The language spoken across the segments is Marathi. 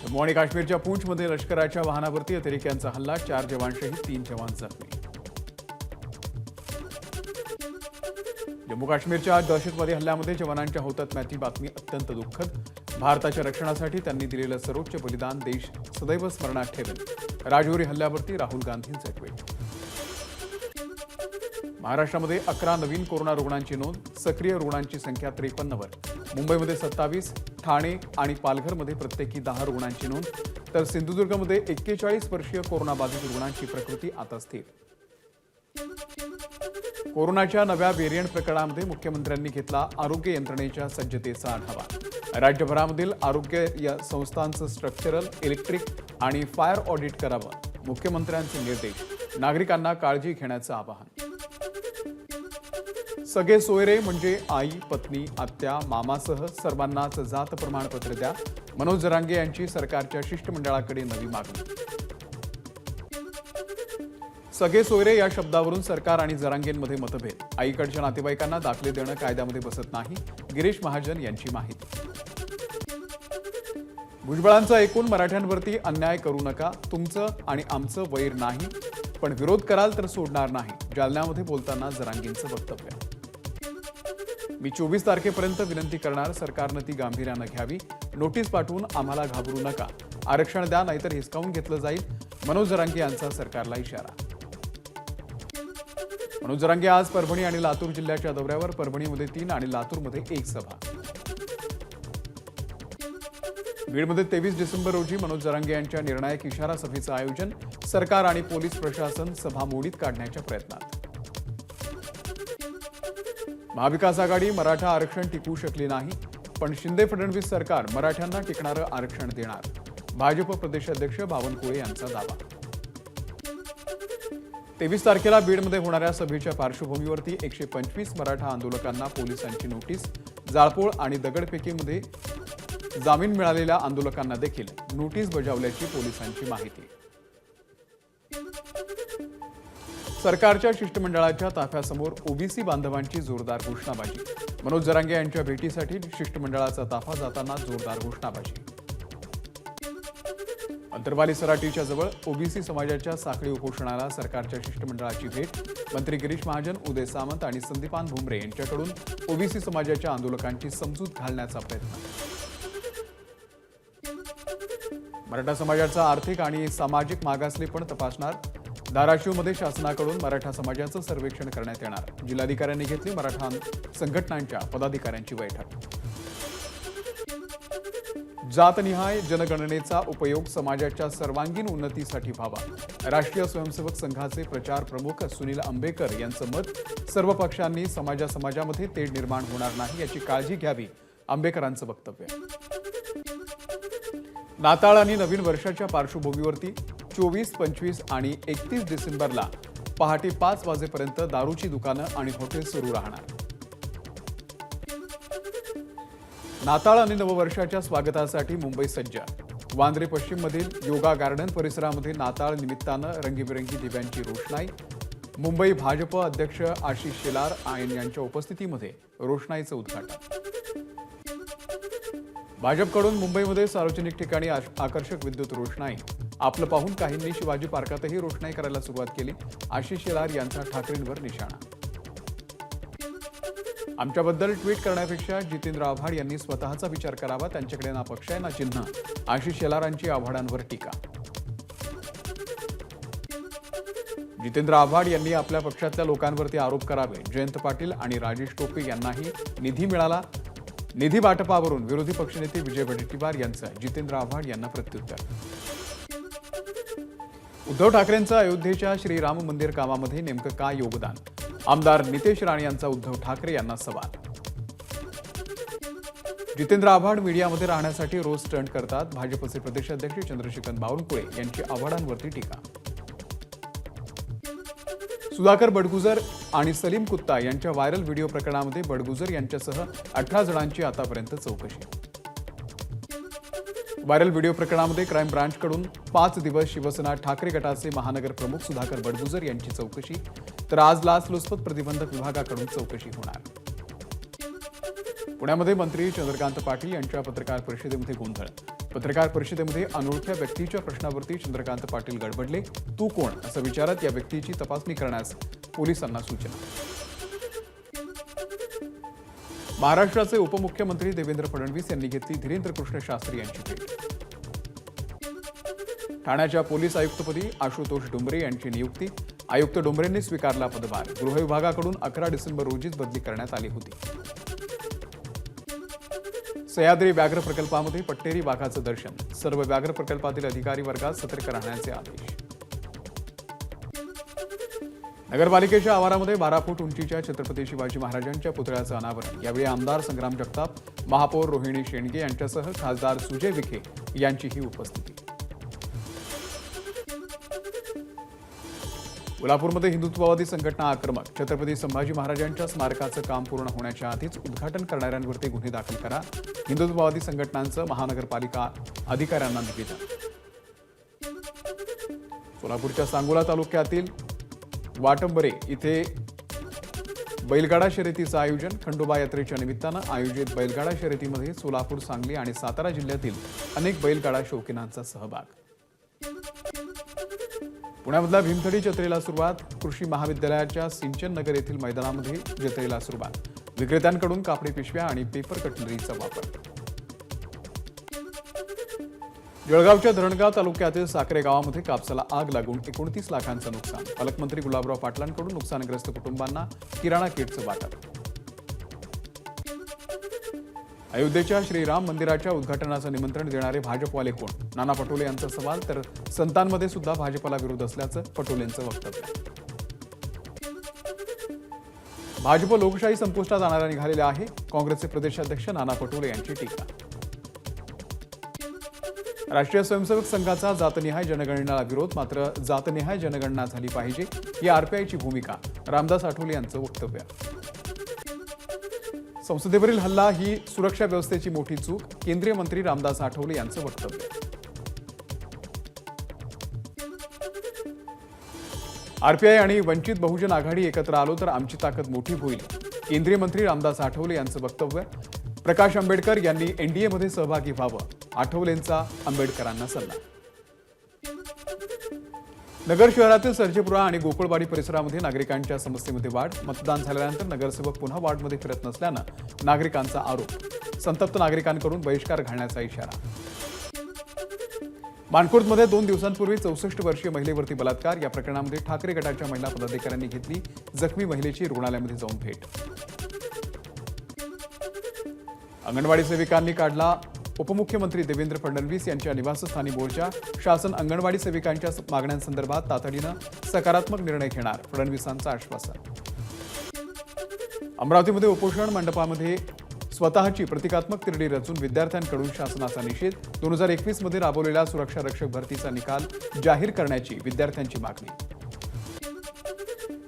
जम्मू आणि काश्मीरच्या पूंछमध्ये लष्कराच्या वाहनावरती अतिरेक्यांचा हल्ला, 4 जवान शहीद, 3 जवान जखमी. जम्मू काश्मीरच्या दहशतवादी हल्ल्यामध्ये जवानांच्या हुतात्म्याची बातमी अत्यंत दुःखद. भारताच्या रक्षणासाठी त्यांनी दिलेलं सर्वोच्च बलिदान देश सदैव स्मरणात ठेवेल. राजौरी हल्ल्यावरती राहुल गांधींचं ट्विट. महाराष्ट्रामध्ये 11 नवीन कोरोना रुग्णांची नोंद, सक्रिय रुग्णांची संख्या 53 वर. मुंबईमध्ये 27, ठाणे आणि पालघरमध्ये प्रत्येकी 10 रुग्णांची नोंद, तर सिंधुदुर्गमध्ये 41 वर्षीय कोरोनाबाधित रुग्णांची प्रकृती आता स्थिर. कोरोनाच्या नव्या व्हेरियंट प्रकरणामध्ये मुख्यमंत्र्यांनी घेतला आरोग्य यंत्रणेच्या सज्जतेचा आढावा. राज्यभरामधील आरोग्य संस्थांचं स्ट्रक्चरल, इलेक्ट्रिक आणि फायर ऑडिट करावं. मुख्यमंत्र्यांचे निर्देश. नागरिकांना काळजी घेण्याचं आवाहन. सगळे सोयरे म्हणजे आई, पत्नी, आत्या, मामासह सर्वांनाच जात प्रमाणपत्र द्या. मनोज जरांगे यांची सरकारच्या शिष्टमंडळाकडे नवी मागणी. सगळे सोयरे या शब्दावरून सरकार आणि जरांगेंमध्ये मतभेद. आईकडच्या नातेवाईकांना दाखले देणं कायद्यामध्ये बसत नाही. गिरीश महाजन यांची माहिती. भुजबळांचं ऐकून मराठ्यांवरती अन्याय करू नका. तुमचं आणि आमचं वैर नाही, पण विरोध कराल तर सोडणार नाही. जालन्यामध्ये बोलताना जरांगेंचं वक्तव्य. मी 24 तारखेपर्यंत विनंती करणार, सरकारनं ती गांभीर्यानं घ्यावी. नोटीस पाठवून आम्हाला घाबरू नका. आरक्षण द्या, नाहीतर हिसकावून घेतलं जाईल. मनोज जरांगे यांचा सरकारला इशारा. मनोज जरांगे आज परभणी आणि लातूर जिल्ह्याच्या दौऱ्यावर. परभणीमध्ये 3 आणि लातूरमध्ये 1 सभा. बीडमध्ये 23 डिसेंबर रोजी मनोज जरांगे यांच्या निर्णायक इशारा सभेचं आयोजन. सरकार आणि पोलीस प्रशासन सभा मोडीत काढण्याच्या प्रयत्नात. महाविकास आघाडी मराठा आरक्षण टिकवू शकली नाही, पण शिंदे फडणवीस सरकार मराठ्यांना टिकणारं आरक्षण देणार. भाजप प्रदेशाध्यक्ष बावनकुळे यांचा दावा. 23 तारखेला बीडमध्ये होणाऱ्या सभेच्या पार्श्वभूमीवरती 125 मराठा आंदोलकांना पोलिसांची नोटीस. जाळपोळ आणि दगडफेकीमध्ये जामीन मिळालेल्या आंदोलकांना देखील नोटीस बजावल्याची पोलिसांची माहिती. सरकारच्या शिष्टमंडळाच्या ताफ्यासमोर ओबीसी बांधवांची जोरदार घोषणाबाजी. मनोज जरांगे यांच्या भेटीसाठी शिष्टमंडळाचा ताफा जाताना जोरदार घोषणाबाजी. अंतरवाली सराटीच्या जवळ ओबीसी समाजाच्या साखळी उपोषणाला सरकारच्या शिष्टमंडळाची भेट. मंत्री गिरीश महाजन, उदय सामंत आणि संदीपान भुमरे यांच्याकडून ओबीसी समाजाच्या आंदोलकांची समजूत घालण्याचा प्रयत्न. मराठा समाजाचा आर्थिक आणि सामाजिक मागासलेपण तपासणार. धाराशिवमध्ये शासनाकडून मराठा समाजाचं सर्वेक्षण करण्यात येणार. जिल्हाधिकाऱ्यांनी घेतली मराठा संघटनांच्या पदाधिकाऱ्यांची बैठक. जातनिहाय जनगणनेचा उपयोग समाजाच्या सर्वांगीण उन्नतीसाठी व्हावा. राष्ट्रीय स्वयंसेवक संघाचे प्रचार प्रमुख सुनील आंबेकर यांचं मत. सर्व पक्षांनी समाजामध्ये तेढ निर्माण होणार नाही याची काळजी घ्यावी, आंबेकरांचं वक्तव्य. नाताळ आणि नवीन वर्षाच्या पार्श्वभूमीवरती 24, 25 आणि 31 डिसेंबरला पहाटे 5 वाजेपर्यंत दारूची दुकानं आणि हॉटेल सुरू राहणार. नाताळ आणि नववर्षाच्या स्वागतासाठी मुंबई सज्ज. वांद्रे पश्चिममधील योगा गार्डन परिसरामध्ये नाताळ निमित्तानं रंगीबेरंगी दिव्यांची रोषणाई. मुंबई भाजप अध्यक्ष आशिष शेलार यांच्या उपस्थितीमध्ये रोषणाईचं उद्घाटन. भाजपकडून मुंबईमध्ये सार्वजनिक ठिकाणी आकर्षक विद्युत रोषणाई. आपलं पाहून काहींनी शिवाजी पार्कातही रोषणाई करायला सुरुवात केली. आशिष शेलार यांचा ठाकरेंवर निशाणा. आमच्याबद्दल ट्विट करण्यापेक्षा जितेंद्र आव्हाड यांनी स्वतःचा विचार करावा. त्यांच्याकडे ना पक्ष आहे ना चिन्ह. आशिष शेलारांची आव्हाडांवर टीका. जितेंद्र आव्हाड यांनी आपल्या पक्षातल्या लोकांवरती आरोप करावे. जयंत पाटील आणि राजेश टोपे यांनाही निधी मिळाला. निधी वाटपावरून विरोधी पक्षनेते विजय वडेट्टीवार यांचं जितेंद्र आव्हाड यांना प्रत्युत्तर. उद्धव ठाकरेंचं अयोध्येच्या श्रीराम मंदिर कामामध्ये नेमकं काय योगदान? आमदार नितेश राणे यांचा उद्धव ठाकरे यांना सवाल. जितेंद्र आव्हाड मीडियामध्ये राहण्यासाठी रोज स्टंट करतात. भाजपचे प्रदेशाध्यक्ष चंद्रशेखर बावनकुळे यांची आव्हाडांवरती टीका. सुधाकर बडगुजर आणि सलीम कुत्ता यांच्या व्हायरल व्हिडिओ प्रकरणामध्ये बडगुजर यांच्यासह 18 जणांची आतापर्यंत चौकशी. व्हायरल व्हिडिओ प्रकरणामध्ये क्राईम ब्रांचकडून 5 दिवस शिवसेना ठाकरे गटाचे महानगर प्रमुख सुधाकर बडगुजर यांची चौकशी. तर आज लाचलुचपत प्रतिबंधक विभागाकडून चौकशी होणार. पुण्यामध्ये मंत्री चंद्रकांत पाटील यांच्या पत्रकार परिषदेमध्ये गोंधळ. पत्रकार परिषदेमध्ये अनोळख्या व्यक्तीच्या प्रश्नावरती चंद्रकांत पाटील गडबडले. तू कोण असं विचारत या व्यक्तीची तपासणी करण्यास पोलिसांना सूचना. महाराष्ट्राचे उपमुख्यमंत्री देवेंद्र फडणवीस यांनी घेतली धीरेंद्र कृष्ण शास्त्री यांची भेट. ठाण्याच्या पोलीस आयुक्तपदी आशुतोष डोंबरे यांची नियुक्ती. आयुक्त डोंबरेंनी स्वीकारला पदभार. गृह विभागाकडून 11 डिसेंबर रोजीच बदली करण्यात आली होती. सह्याद्री व्याघ्र प्रकल्पामध्ये पट्टेरी वाघाचं दर्शन. सर्व व्याघ्र प्रकल्पातील अधिकारी वर्गात सतर्क राहण्याचे आदेश. नगरपालिकेच्या आवारामध्ये 12 फूट उंचीच्या छत्रपती शिवाजी महाराजांच्या पुतळ्याचं अनावरण. यावेळी आमदार संग्राम जगताप, महापौर रोहिणी शेंडगे यांच्यासह खासदार सुजय विखे यांचीही उपस्थिती. कोल्हापूरमध्ये हिंदुत्ववादी संघटना आक्रमक. छत्रपती संभाजी महाराजांच्या स्मारकाचं काम पूर्ण होण्याच्या आधीच उद्घाटन करणाऱ्यांवरती गुन्हे दाखल करा. हिंदुत्ववादी संघटनांचं महानगरपालिका अधिकाऱ्यांना निवेदन. सोलापूरच्या सांगोला तालुक्यातील वाटंबरे इथे बैलगाडा शर्यतीचं आयोजन. खंडोबा यात्रेच्या निमित्तानं आयोजित बैलगाडा शर्यतीमध्ये सोलापूर, सांगली आणि सातारा जिल्ह्यातील अनेक बैलगाडा शौकीनांचा सहभाग. पुण्यामधल्या भीमथडी जत्रेला सुरुवात. कृषी महाविद्यालयाच्या सिंचन नगर येथील मैदानामध्ये जत्रेला सुरुवात. विक्रेत्यांकडून कापडी पिशव्या आणि पेपर कटलरीचा वापर. जळगावच्या धरणगाव तालुक्यातील साखरे गावामध्ये कापसाला आग लागून 29 लाखांचं नुकसान. पालकमंत्री गुलाबराव पाटलांकडून नुकसानग्रस्त कुटुंबांना किराणा किटचं वाटप. अयोध्येच्या श्रीराम मंदिराच्या उद्घाटनाचं निमंत्रण देणारे भाजपवाले कोण? नाना पटोले यांचा सवाल. तर संतांमध्ये सुद्धा भाजपला विरोध असल्याचं पटोलेंचं वक्तव्य. भाजप लोकशाही संपुष्टात आणायला निघालेले आहे. काँग्रेसचे प्रदेशाध्यक्ष नाना पटोले यांची टीका. राष्ट्रीय स्वयंसेवक संघाचा जातनिहाय जनगणनेला विरोध. मात्र जातनिहाय जनगणना झाली पाहिजे ही आरपीआयची भूमिका. रामदास आठवले यांचं वक्तव्य. संसदेवरील हल्ला ही सुरक्षा व्यवस्थेची मोठी चूक. केंद्रीय मंत्री रामदास आठवले यांचं वक्तव्य. आरपीआय आणि वंचित बहुजन आघाडी एकत्र आलो तर आमची ताकद मोठी होईल. केंद्रीय मंत्री रामदास आठवले यांचं वक्तव्य. प्रकाश आंबेडकर यांनी एनडीएमध्ये सहभागी व्हावं. आठवलेंचा आंबेडकरांना सल्ला. नगर शहरातील सर्जेपुरा आणि गोकुळवाडी परिसरामध्ये नागरिकांच्या समस्येमध्ये वाढ. मतदान झाल्यानंतर नगरसेवक पुन्हा वार्डमध्ये फिरत नसल्यानं नागरिकांचा आरोप. संतप्त नागरिकांकडून बहिष्कार घालण्याचा इशारा. मानखुर्दमध्ये 2 दिवसांपूर्वी 64 वर्षीय महिलेवरती बलात्कार. या प्रकरणामध्ये ठाकरे गटाच्या महिला पदाधिकाऱ्यांनी घेतली जखमी महिलेची रुग्णालयामध्ये जाऊन भेट. अंगणवाडी सेविकांनी काढला उपमुख्यमंत्री देवेंद्र फडणवीस यांच्या निवासस्थानी मोर्चा. शासन अंगणवाडी सेविकांच्या मागण्यांसंदर्भात तातडीनं सकारात्मक निर्णय घेणार. फडणवीसांचं आश्वासन. अमरावतीमध्ये उपोषण मंडपामध्ये स्वतःची प्रतिकात्मक तिरडी रचून विद्यार्थ्यांकडून शासनाचा निषेध. 2021 मध्ये राबवलेल्या सुरक्षा रक्षक भरतीचा निकाल जाहीर करण्याची विद्यार्थ्यांची मागणी.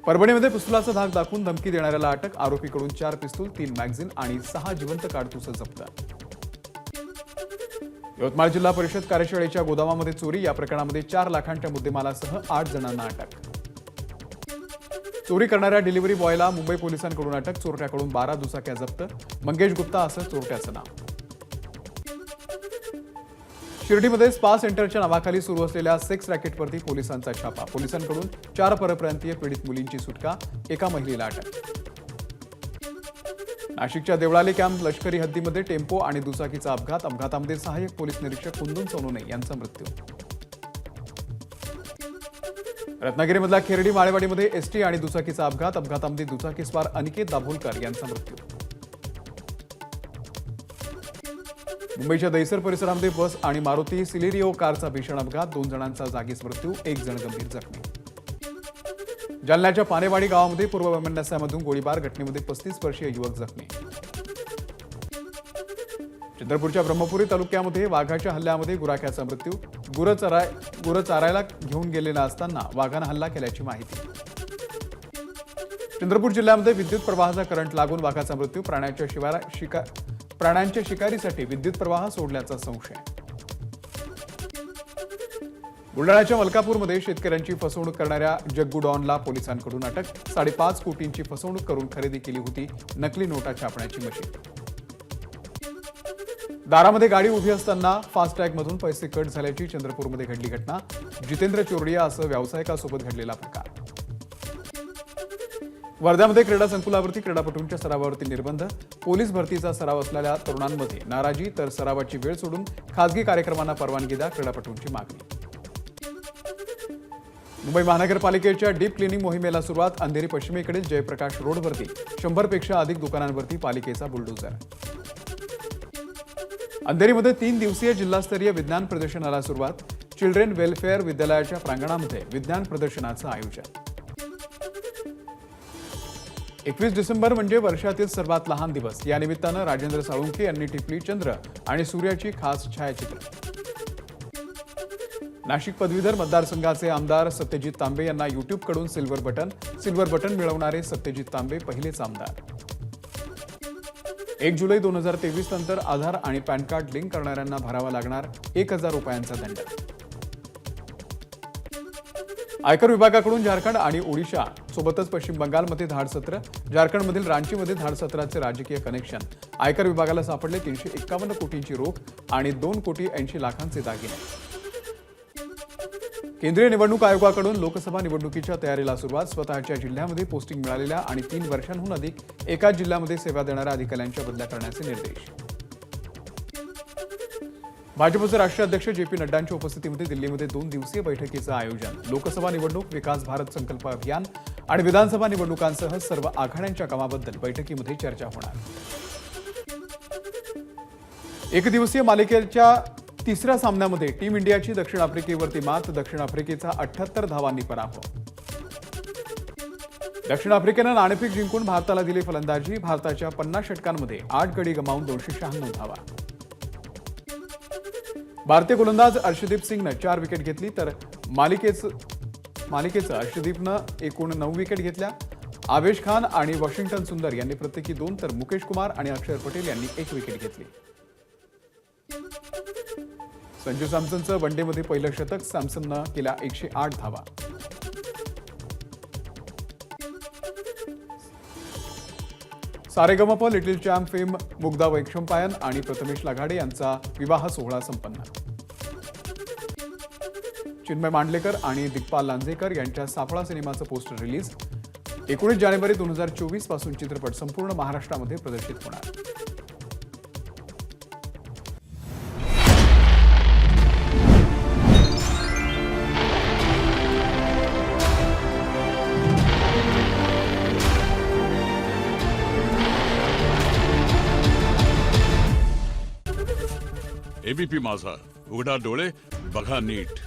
परभणीमध्ये पिस्तुलाचा धाक दाखवून धमकी देणाऱ्याला अटक. आरोपीकडून 4 पिस्तूल, 3 मॅगझिन आणि 6 जिवंत काडतुसं जप्त. यवतमाळ जिल्हा परिषद कार्यशाळेच्या गोदामामध्ये चोरी. या प्रकरणामध्ये 4 लाखांच्या मुद्देमालासह 8 जणांना अटक. चोरी करणाऱ्या डिलिव्हरी बॉयला मुंबई पोलिसांकडून अटक. चोरट्याकडून 12 दुचाक्या जप्त. मंगेश गुप्ता असं चोरट्याचं नाव. शिर्डीमध्ये स्पा सेंटरच्या नावाखाली सुरू असलेल्या सेक्स रॅकेटवरती पोलिसांचा छापा. पोलिसांकडून 4 परप्रांतीय पीडित मुलींची सुटका. एका महिलेला अटक. नाशिकच्या देवळाली कॅम्प लष्करी हद्दीमध्ये टेम्पो आणि दुचाकीचा अपघात. अपघातामध्ये सहाय्यक पोलीस निरीक्षक कुंदन सोनोने यांचा मृत्यू. रत्नागिरीमधल्या खेरडी माळेवाडीमध्ये एसटी आणि दुचाकीचा अपघात. अपघातामध्ये दुचाकीस्वार अनिकेत दाभोलकर यांचा मृत्यू. मुंबईच्या दहिसर परिसरामध्ये बस आणि मारुती सिलेरिओ कारचा भीषण अपघात. 2 जणांचा जागीच मृत्यू. 1 जण गंभीर जखमी. जालन्याच्या पानेवाडी गावामध्ये पूर्व वैमनस्यामधून गोळीबार. घटनेमध्ये 35 वर्षीय युवक जखमी. चंद्रपूरच्या ब्रह्मपुरी तालुक्यामध्ये वाघाच्या हल्ल्यामध्ये गुराख्याचा मृत्यू. गुरं चारायला घेऊन गेलेला असताना वाघानं हल्ला केल्याची माहिती. चंद्रपूर जिल्ह्यामध्ये विद्युत प्रवाहाचा करंट लागून वाघाचा मृत्यू. प्राण्यांच्या शिकारीसाठी विद्युत प्रवाह सोडल्याचा संशय. बुलढाण्याच्या मलकापूरमध्ये शेतकऱ्यांची फसवणूक करणाऱ्या जग्गू डॉनला पोलिसांकडून अटक. 5.5 कोटींची फसवणूक करून खरेदी केली होती नकली नोटा छापण्याची मशीन. दारामध्ये गाडी उभी असताना फास्टॅगमधून पैसे कट झाल्याची चंद्रपूरमध्ये घडली घटना. जितेंद्र चोरडिया असं व्यावसायिकासोबत घडलेला प्रकार. वर्ध्यामध्ये क्रीडा संकुलावरती क्रीडापटूंच्या सरावावरती निर्बंध. पोलीस भरतीचा सराव असलेल्या तरुणांमध्ये नाराजी, तर सरावाची वेळ सोडून खासगी कार्यक्रमांना परवानगी द्या, क्रीडापटूंची मागणी. मुंबई महानगरपालिकेच्या डीप क्लिनिंग मोहिमेला सुरुवात. अंधेरी पश्चिमेकडील जयप्रकाश रोडवरती 100 पेक्षा अधिक दुकानांवरती पालिकेचा बुलडोझर. अंधेरीमध्ये 3 दिवसीय जिल्हास्तरीय विज्ञान प्रदर्शनाला सुरुवात. चिल्ड्रेन वेलफेअर विद्यालयाच्या प्रांगणामध्ये विज्ञान प्रदर्शनाचं आयोजन. 21 डिसेंबर म्हणजे वर्षातील सर्वात लहान दिवस. या निमित्तानं राजेंद्र साळुंखे यांनी टिपली चंद्र आणि सूर्याची खास छायाचित्र. नाशिक पदवीधर मतदारसंघाचे आमदार सत्यजित तांबे यांना युट्यूबकडून सिल्वर बटन मिळवणारे सत्यजित तांबे पहिलेच आमदार. 1 जुलै 2023 नंतर आधार आणि पॅन कार्ड लिंक करणाऱ्यांना भरावा लागणार 1,000 रुपयांचा दंड. आयकर विभागाकडून झारखंड आणि ओडिशा सोबतच पश्चिम बंगालमध्ये धाडसत्र. झारखंडमधील रांचीमध्ये धाडसत्राचे राजकीय कनेक्शन. आयकर विभागाला सापडले 351 कोटींची रोख आणि 2,80,00,000 दागिने. केंद्रीय निवडणूक आयोगाकडून लोकसभा निवडणुकीच्या तयारीला सुरुवात. स्वतःच्या जिल्ह्यामध्ये पोस्टिंग मिळालेल्या आणि 3 वर्षांहून अधिक एकाच जिल्ह्यामध्ये सेवा देणाऱ्या अधिकाऱ्यांच्या बदल्या करण्याचे निर्देश. भाजपचे राष्ट्रीय अध्यक्ष जे.पी. नड्डांच्या उपस्थितीमध्ये दिल्लीमध्ये 2 दिवसीय बैठकीचं आयोजन. लोकसभा निवडणूक, विकास भारत संकल्प अभियान आणि विधानसभा निवडणुकांसह सर्व आघाड्यांच्या कामाबद्दल बैठकीमध्ये चर्चा होणार. एकदिवसीय मालिकेच्या 3ऱ्या सामन्यामध्ये टीम इंडियाची दक्षिण आफ्रिकेवरती मात. दक्षिण आफ्रिकेचा 78 धावांनी पराभव. दक्षिण आफ्रिकेनं नाणेफेक जिंकून भारताला दिली फलंदाजी. भारताच्या 50 षटकांमध्ये 8 गडी गमावून 296 धावा. भारतीय गोलंदाज अर्शदीप सिंगनं 4 विकेट घेतली, तर मालिकेचं अर्शदीपनं एकूण 9 विकेट घेतल्या. आवेश खान आणि वॉशिंग्टन सुंदर यांनी प्रत्येकी 2, तर मुकेश कुमार आणि अक्षर पटेल यांनी 1 विकेट घेतली. संजू सॅमसनचं वनडेमध्ये पहिलं शतक. सॅमसननं केल्या 108 धावा. Saregamapa little champ fame Mugdha Vaishampayan आणि प्रथमेश लाघाडे यांचा विवाह सोहळा संपन्न. चिन्मय मांडलेकर आणि दिग्पाल लांजेकर यांच्या साफळा सिनेमाचं पोस्टर रिलीज. 19 जानेवारी 2024 पासून चित्रपट संपूर्ण महाराष्ट्रामध्ये प्रदर्शित होणार. एबीपी माझा, उघडा डोळे बघा नीट.